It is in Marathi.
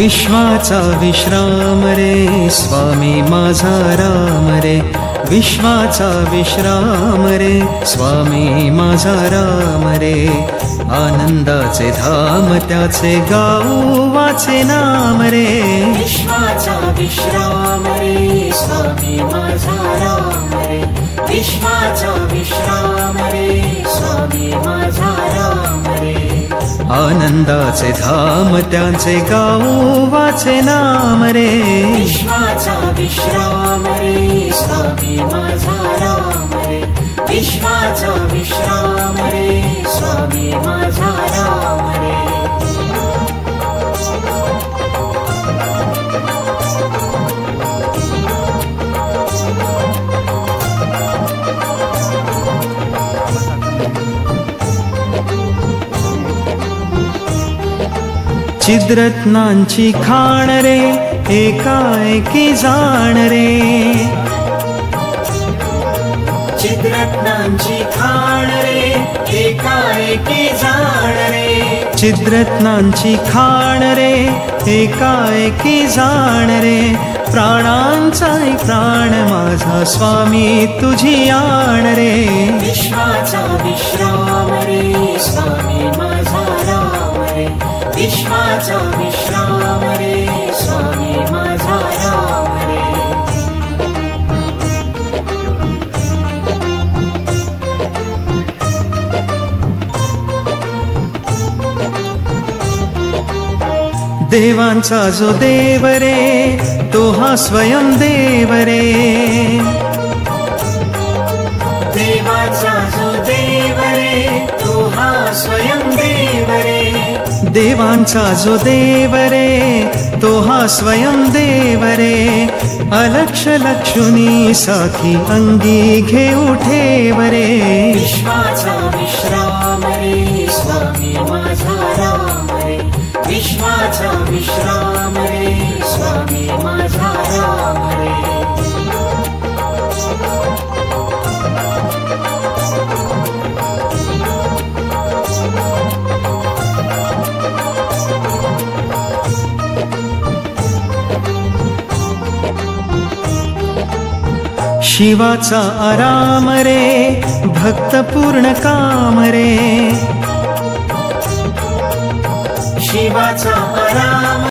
विश्वाचा विश्राम रे स्वामी माझा राम रे, विश्वाचा विश्राम रे स्वामी माझा राम रे। आनंदाचे धाम त्याचे गाऊ वाचे नाम रे, विश्वाचा विश्राम रे स्वामी माझा राम रे, विश्वाचा विश्राम रे स्वामी माझा राम रे। आनंदाचे धाम त्याचे गाऊ वाचे नाम रे, विश्वाचा विश्राम रे स्वामी माझा राम रे, विश्वाचा विश्राम रे स्वामी माझा राम रे। चिद्रत्नांची खाण रे एकाएकी जाण रे, चिद्रत्नांची खाण रे एकाएकी जाण रे, चिद्रत्नांची खाण रे एकाएकी जाण रे। प्राणांचा प्राण माझा स्वामी तुझी आण रे, विश्वाचा विश्राम रे स्वामी माझा राम रे, विश्वाचा विश्राम रे स्वामी माझा राम रे। देवांचा जो देव रे तो हा स्वयं देव रे, देवाचा जो देव रे तो हा स्वयं देव रे, देवांचा जो देव रे तो हा स्वयं देव रे। अलक्ष लक्षुनी साखी अंगी घेऊ ठेव रे, विश्वाचा विश्राम रे स्वामी माझा राम रे, विश्वाचा विश्राम रे स्वामी माझा राम रे। शिवाचा आराम रे भक्त पूर्ण काम रे, शिवाचा आराम